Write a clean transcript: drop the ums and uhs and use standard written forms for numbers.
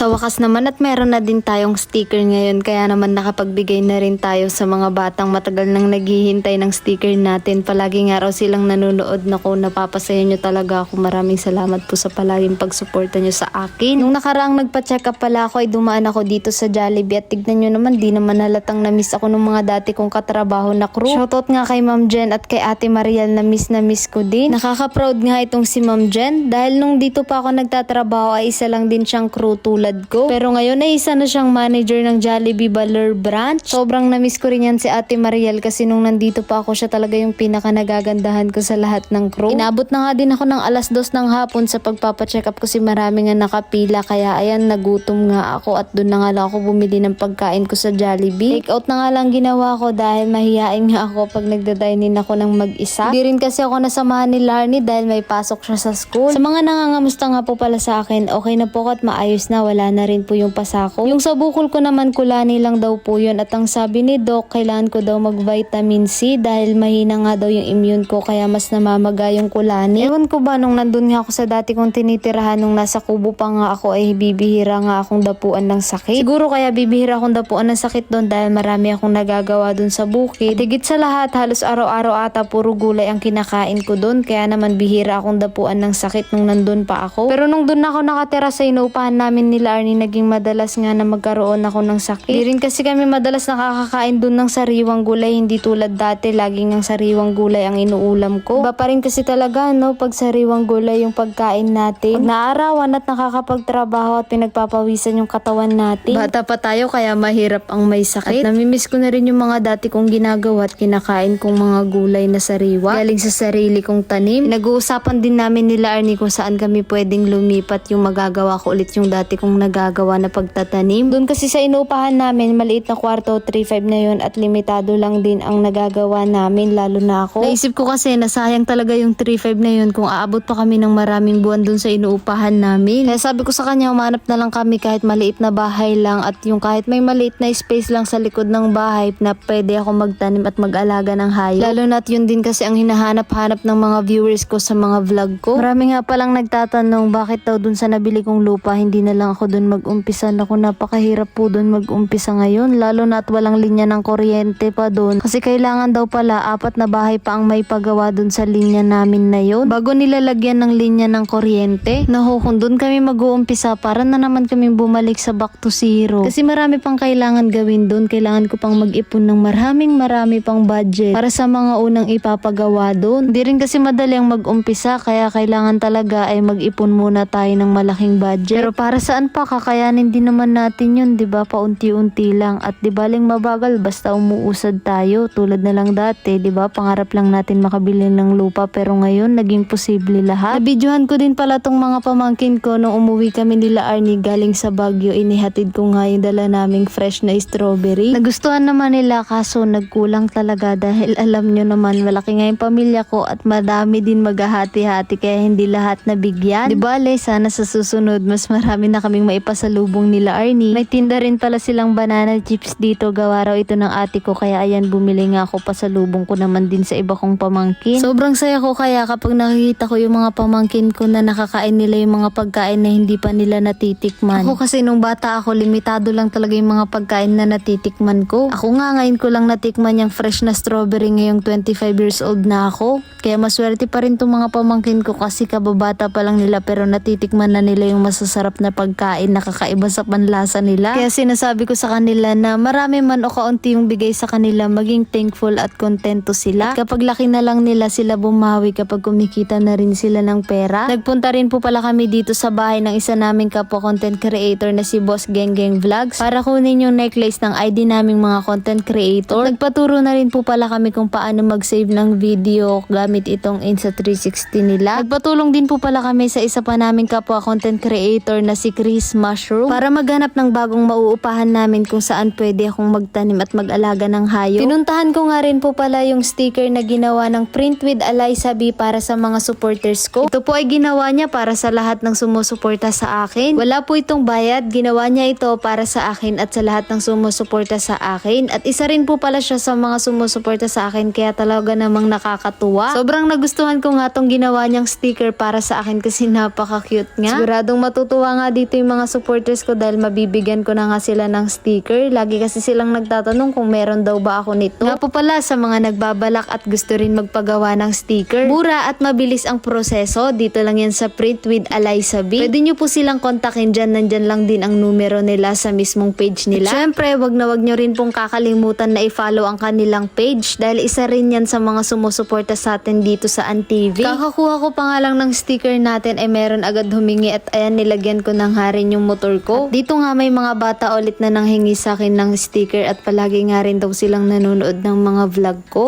Sa wakas naman at meron na din tayong sticker ngayon, kaya naman nakapagbigay na rin tayo sa mga batang matagal nang naghihintay ng sticker natin. Palagi nga raw silang nanonood. Naku, napapasaya nyo talaga ako. Maraming salamat po sa palaging pagsuporta nyo sa akin. Nung nakaraang nagpa-check up pala ako ay dumaan ako dito sa Jollibee at tignan nyo naman, di naman halatang na-miss ako ng mga dati kong katrabaho na crew. Shoutout nga kay Ma'am Jen at kay Ate Mariel, na-miss ko din. Nakaka-proud nga itong si Ma'am Jen dahil nung dito pa ako nagtatrabaho ay isa lang din siyang crew tulad ko. Pero ngayon ay isa na siyang manager ng Jollibee Baler branch. Sobrang na-miss ko rin yan si Ate Mariel kasi nung nandito pa ako siya talaga yung pinaka nagagandahan ko sa lahat ng crew. Inabot na nga din ako ng 2:00 ng hapon sa pagpapacheck up kasi marami nga nakapila, kaya ayan, nagutom nga ako at doon na nga lang ako bumili ng pagkain ko sa Jollibee. Take out na nga lang ginawa ko dahil mahihain nga ako pag nagda-dine-in ako ng mag-isa. Di rin kasi ako nasamahan ni Larnie dahil may pasok siya sa school. Sa mga nangangamusta nga po pala sa akin, okay na po at maayos na, wala na rin po yung pasako. Yung sa bukol ko naman, kulani lang daw po yun, at ang sabi ni Doc, kailangan ko daw mag-vitamin C dahil mahina nga daw yung immune ko kaya mas namamaga yung kulani. Ewan ko ba, nung nandun nga ako sa dati kong tinitirahan nung nasa Kubo pa nga ako ay bibihira nga akong dapuan ng sakit. Siguro kaya bibihira akong dapuan ng sakit doon dahil marami akong nagagawa doon sa bukid. Higit sa lahat, halos araw-araw ata puro gulay ang kinakain ko doon, kaya naman bihira akong dapuan ng sakit nung nandun pa ako. Pero nung doon ako nakatira sa inuupahan namin ni Larnie, naging madalas nga na magkaroon ako ng sakit. Di rin kasi kami madalas nakakakain dun ng sariwang gulay, hindi tulad dati laging ang sariwang gulay ang inuulam ko. Iba pa rin kasi talaga no, pag sariwang gulay yung pagkain natin. Pag naarawan at nakakapagtrabaho at pinagpapawisan yung katawan natin. Bata pa tayo kaya mahirap ang may sakit. At namimiss ko na rin yung mga dati kong ginagawa at kinakain kong mga gulay na sariwa galing sa sarili kong tanim. Nag-uusapan din namin nila Arnie kung saan kami pwedeng lumipat yung magagawa ko ulit yung dati kong nagagawa na pagtatanim. Doon kasi sa inuupahan namin, maliit na kwarto, 3-5 na yun at limitado lang din ang nagagawa namin, lalo na ako. Naisip ko kasi nasayang talaga yung 3-5 na yun kung aabot pa kami ng maraming buwan doon sa inuupahan namin. Kaya sabi ko sa kanya, umanap na lang kami kahit maliit na bahay lang at yung kahit may maliit na space lang sa likod ng bahay na pwede ako magtanim at mag-alaga ng hayop. Lalo na at yun din kasi ang hinahanap-hanap ng mga viewers ko sa mga vlog ko. Marami nga palang nagtatanong bakit daw doon sa nabili kong lupa hindi na lang ako doon mag-umpisa. Naku, napakahirap po doon mag-umpisa ngayon, lalo na at walang linya ng kuryente pa doon kasi kailangan daw pala 4 na bahay pa ang may pagawa doon sa linya namin na yun bago nilalagyan ng linya ng kuryente. Naku, kung doon kami mag-uumpisa, para na naman kami bumalik sa back to zero kasi marami pang kailangan gawin doon. Kailangan ko pang mag-ipon ng marami pang budget para sa mga unang ipapagawa doon. Hindi rin kasi madali ang mag-umpisa kaya kailangan talaga ay mag-ipon muna tayo ng malaking budget. Pero para saan pa, kakayanin din naman natin yun, diba? Paunti-unti lang at di baling mabagal basta umuusad tayo tulad na lang dati, diba? Pangarap lang natin makabili ng lupa pero ngayon naging posible lahat. Nabidyohan ko din pala tong mga pamangkin ko nung umuwi kami nila Arnie galing sa Baguio. Inihatid ko nga yung dala naming fresh na strawberry. Nagustuhan naman nila kaso nagkulang talaga dahil alam nyo naman malaki nga yung pamilya ko at madami din maghahati-hati kaya hindi lahat nabigyan. Di bale, sana sa susunod mas marami na kaming maipasalubong nila Arnie. May tinda rin pala silang banana chips dito, gawa raw ito ng ate ko kaya ayan, bumili nga ako, pasalubong ko naman din sa iba kong pamangkin. Sobrang saya ko kaya kapag nakikita ko yung mga pamangkin ko na nakakain nila yung mga pagkain na hindi pa nila natitikman. Ako kasi nung bata ako, limitado lang talaga yung mga pagkain na natitikman ko. Ako nga ngayon ko lang natikman yung fresh na strawberry ngayong 25 years old na ako. Kaya maswerte pa rin tong mga pamangkin ko kasi kababata pa lang nila pero natitikman na nila yung masasarap na pagkain na kakaiba sa panlasa nila. Kaya sinasabi ko sa kanila na marami man o kaunti yung bigay sa kanila, maging thankful at kontento sila. At kapag laki na lang nila, sila bumawi kapag kumikita na rin sila ng pera. Nagpunta rin po pala kami dito sa bahay ng isa naming kapwa content creator na si Boss Geng Vlogs para kunin yung necklace ng ID naming mga content creator. Nagpaturo na rin po pala kami kung paano mag-save ng video gamit itong Insta360 nila. Nagpatulong din po pala kami sa isa pa naming kapwa content creator na si Chris Mushroom para maghanap ng bagong mauupahan namin kung saan pwede akong magtanim at mag-alaga ng hayop. Pinuntahan ko nga rin po pala yung sticker na ginawa ng Print with Eliza B para sa mga supporters ko. Ito po ay ginawa niya para sa lahat ng sumusuporta sa akin. Wala po itong bayad, ginawa niya ito para sa akin at sa lahat ng sumusuporta sa akin. At isa rin po pala siya sa mga sumusuporta sa akin kaya talaga namang nakakatuwa. Sobrang nagustuhan ko nga tong ginawa niyang sticker para sa akin kasi napaka-cute nga. Siguradong matutuwa nga dito yung mga supporters ko dahil mabibigyan ko na nga sila ng sticker. Lagi kasi silang nagtatanong kung meron daw ba ako nito. Nga po pala sa mga nagbabalak at gusto rin magpagawa ng sticker, mura at mabilis ang proseso. Dito lang yan sa Print with Eliza B. Pwede nyo po silang kontakin dyan. Nandyan lang din ang numero nila sa mismong page nila. At syempre, wag na wag nyo rin pong kakalimutan na i-follow ang kanilang page dahil isa rin yan sa mga sumusuporta sa atin dito sa AnTV. Kakakuha ko pa nga lang ng sticker natin ay meron agad humingi at ayan, nilagyan ko ng harin yung motor ko. At dito nga may mga bata ulit na nanghingi sa akin ng sticker at palagi nga rin daw silang nanonood ng mga vlog ko.